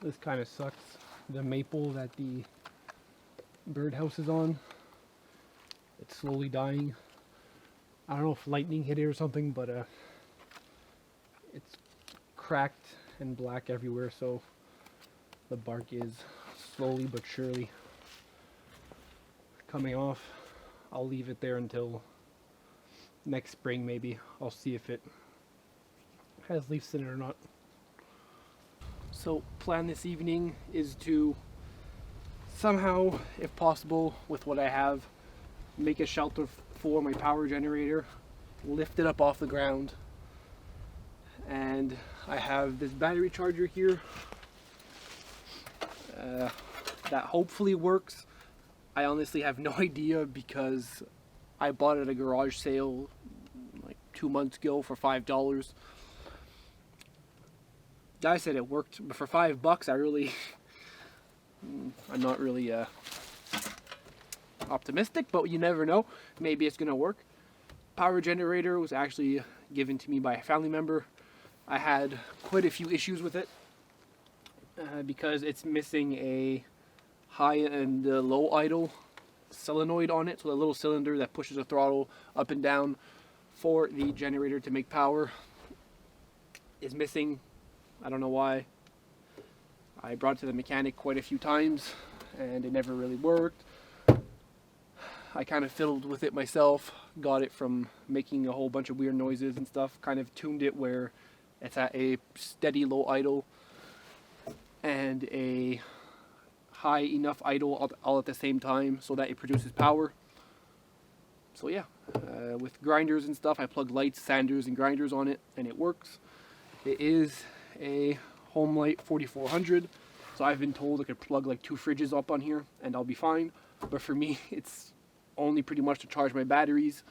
This kind of sucks. The maple that the birdhouse is on, it's slowly dying. I don't know if lightning hit it or something, but it's cracked and black everywhere, so the bark is slowly but surely coming off. I'll leave it there until next spring maybe. I'll see if it has leaves in it or not. So plan this evening is to somehow, if possible, with what I have, make a shelter for my power generator, lift it up off the ground, and I have this battery charger here that hopefully works. I honestly have no idea because I bought it at a garage sale like 2 months ago for $5. Guy said it worked, but for $5 I'm not really optimistic, but you never know. Maybe it's gonna work. Power generator was actually given to me by a family member. I had quite a few issues with it because it's missing a high and low idle solenoid on it, so the little cylinder that pushes the throttle up and down for the generator to make power is missing. I don't know why. I brought it to the mechanic quite a few times and it never really worked. I kind of fiddled with it myself, got it from making a whole bunch of weird noises and stuff, kind of tuned it where it's at a steady low idle and a high enough idle all at the same time so that it produces power. So yeah, with grinders and stuff, I plug lights, sanders, and grinders on it and it works. It is a Homelite 4400, so I've been told I could plug like 2 fridges up on here and I'll be fine, but for me it's only pretty much to charge my batteries.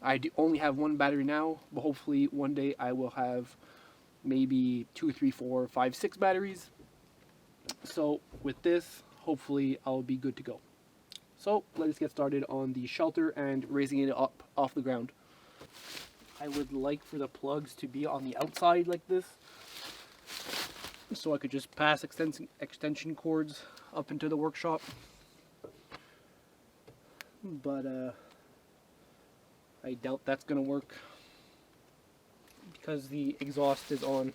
I only have 1 battery now, but hopefully one day I will have maybe 2, 3, 4, 5, 6 batteries. So with this, hopefully I'll be good to go. So let's get started on the shelter and raising it up off the ground. I would like for the plugs to be on the outside like this, so I could just pass extension cords up into the workshop. But I doubt that's gonna work because the exhaust is on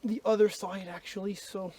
the other side actually, so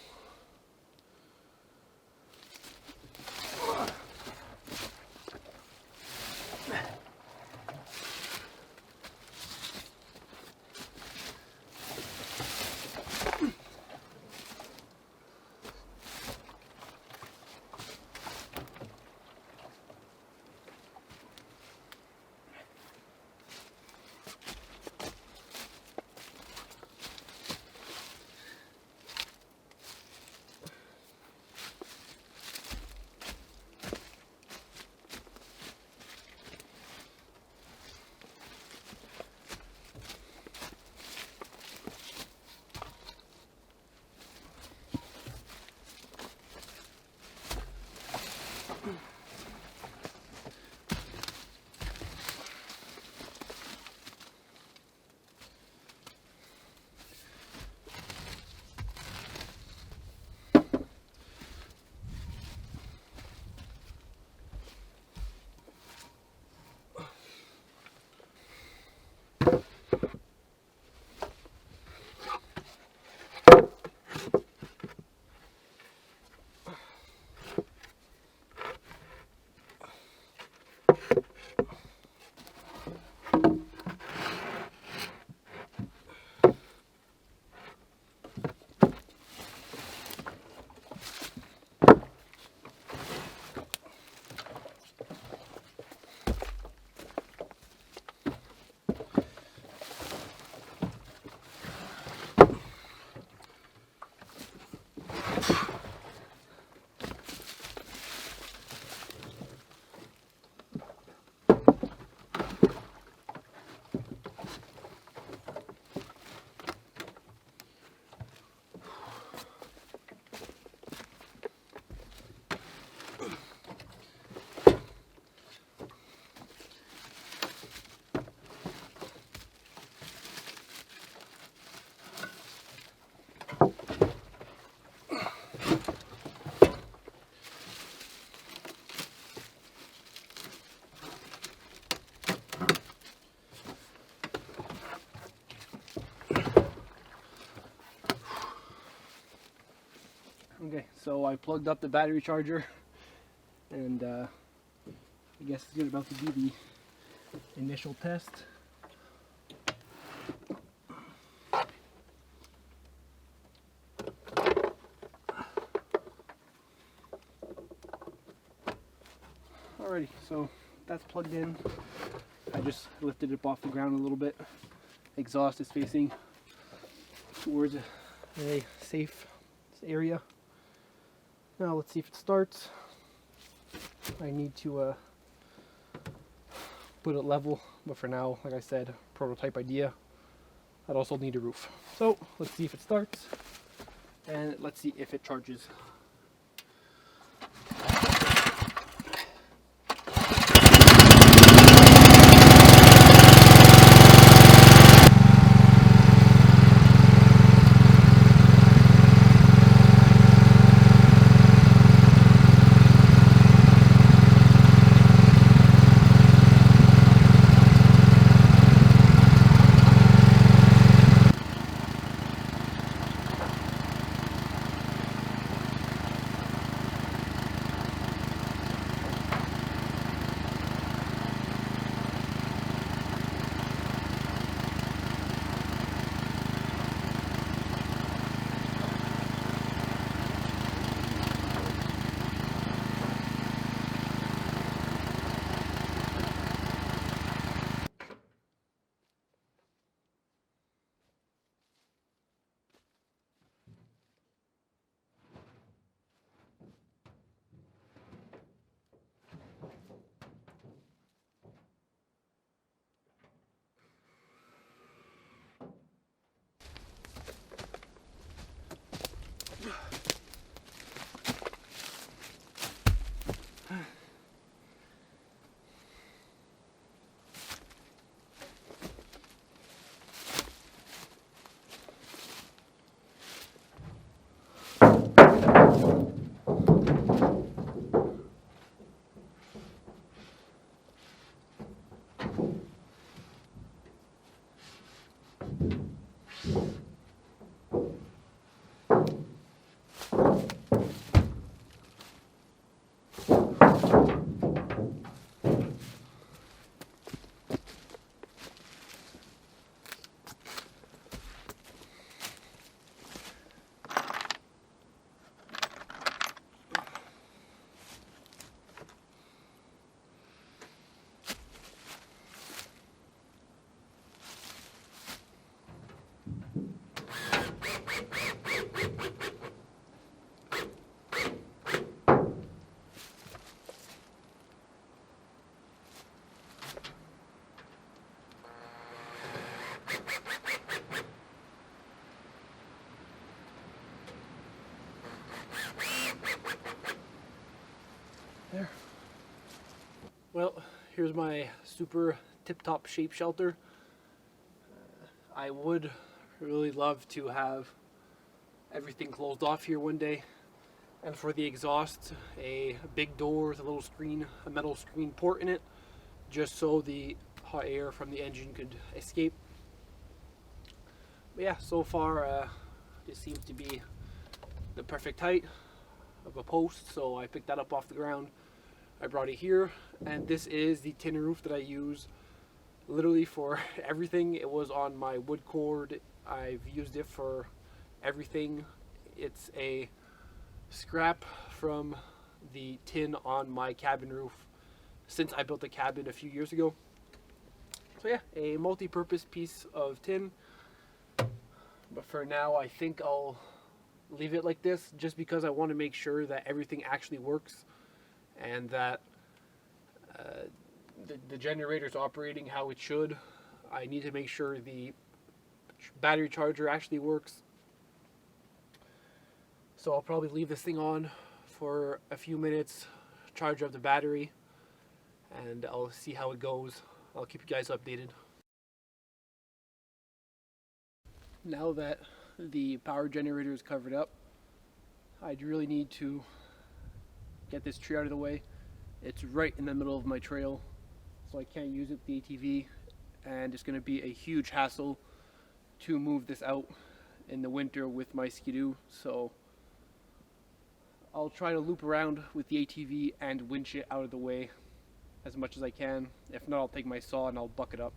So I plugged up the battery charger, and I guess it's about to be the initial test. Alrighty, so that's plugged in. I just lifted it off the ground a little bit. Exhaust is facing towards a safe area. Now let's see if it starts. I need to put it level, but for now, like I said, prototype idea. I'd also need a roof. So let's see if it starts, and let's see if it charges. There. Well, here's my super tip-top shape shelter. I would really love to have everything closed off here one day. And for the exhaust, a big door with a little screen, a metal screen port in it, just so the hot air from the engine could escape. But yeah, so far this seems to be the perfect height of a post, so I picked that up off the ground. I brought it here, and this is the tin roof that I use literally for everything. It was on my wood cord. I've used it for everything. It's a scrap from the tin on my cabin roof since I built the cabin a few years ago. So yeah, a multi-purpose piece of tin. But for now, I think I'll leave it like this just because I want to make sure that everything actually works and that the generator's operating how it should. I need to make sure the battery charger actually works. So I'll probably leave this thing on for a few minutes, charge up the battery, and I'll see how it goes. I'll keep you guys updated. Now that the power generator is covered up, I really need to get this tree out of the way. It's right in the middle of my trail, so I can't use it, the ATV, and it's going to be a huge hassle to move this out in the winter with my Skidoo. So I'll try to loop around with the ATV and winch it out of the way as much as I can. If not, I'll take my saw and I'll buck it up.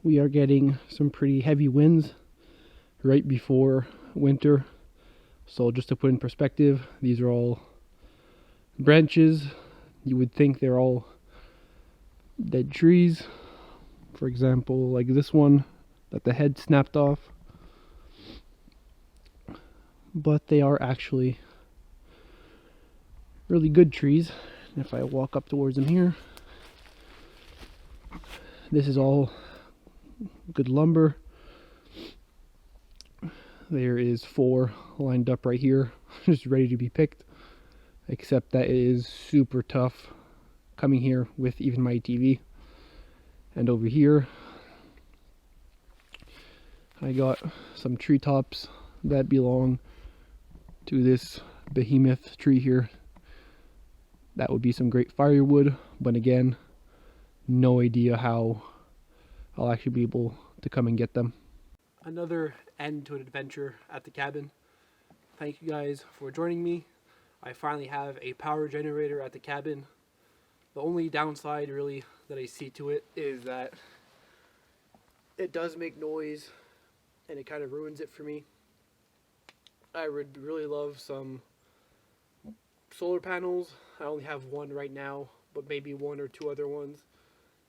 we are getting some pretty heavy winds right before winter. So just to put in perspective, these are all branches. You would think they're all dead trees. For example, like this one that the head snapped off. But they are actually really good trees. And if I walk up towards them here, this is all good lumber. There is 4 lined up right here, just ready to be picked. Except that it is super tough coming here with even my TV. And over here, I got some treetops that belong to this behemoth tree here. That would be some great firewood, but again, no idea how I'll actually be able to come and get them. Another end to an adventure at the cabin. Thank you guys for joining me. I finally have a power generator at the cabin. The only downside really that I see to it is that it does make noise and it kind of ruins it for me. I would really love some solar panels. I only have one right now, but maybe 1 or 2 other ones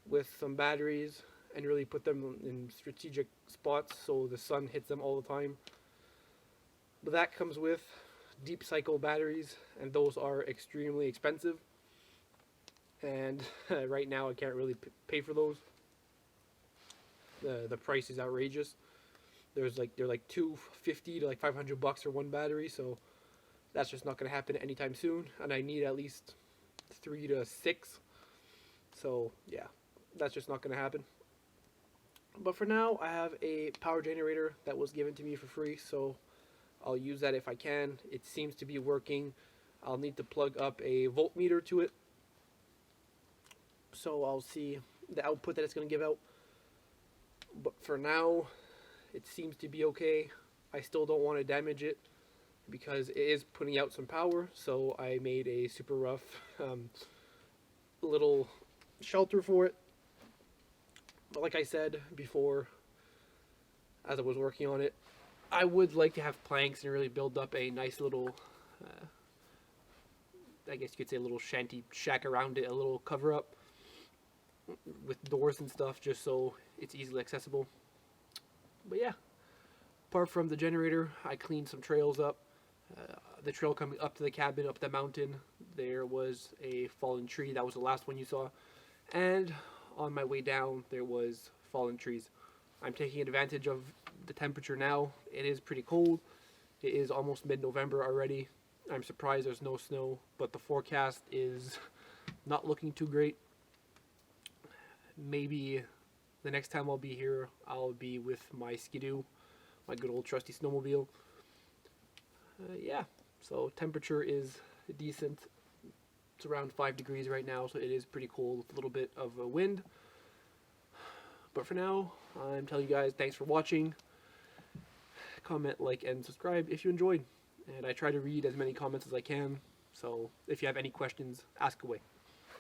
with some batteries, and really put them in strategic spots so the sun hits them all the time. But that comes with deep cycle batteries, and those are extremely expensive. And right now I can't really pay for those. The price is outrageous. They're like $250 to like $500 for one battery, so that's just not going to happen anytime soon. And I need at least 3 to 6. So yeah, that's just not going to happen. But for now, I have a power generator that was given to me for free, so I'll use that if I can. It seems to be working. I'll need to plug up a voltmeter to it, so I'll see the output that it's going to give out. But for now, it seems to be okay. I still don't want to damage it because it is putting out some power, so I made a super rough little shelter for it. But like I said before, as I was working on it, I would like to have planks and really build up a nice little, I guess you could say a little shanty shack around it, a little cover up with doors and stuff, just so it's easily accessible. But yeah, apart from the generator, I cleaned some trails up. The trail coming up to the cabin, up the mountain, there was a fallen tree. That was the last one you saw. And on my way down, there was fallen trees. I'm taking advantage of the temperature now. It is pretty cold. It is almost mid-November already. I'm surprised there's no snow, but the forecast is not looking too great. Maybe the next time I'll be here, I'll be with my Ski-Doo, my good old trusty snowmobile. Yeah, so temperature is decent. It's around 5 degrees right now, so it is pretty cold with a little bit of a wind. But for now, I'm telling you guys, thanks for watching. Comment, like, and subscribe if you enjoyed. And I try to read as many comments as I can, so if you have any questions, ask away.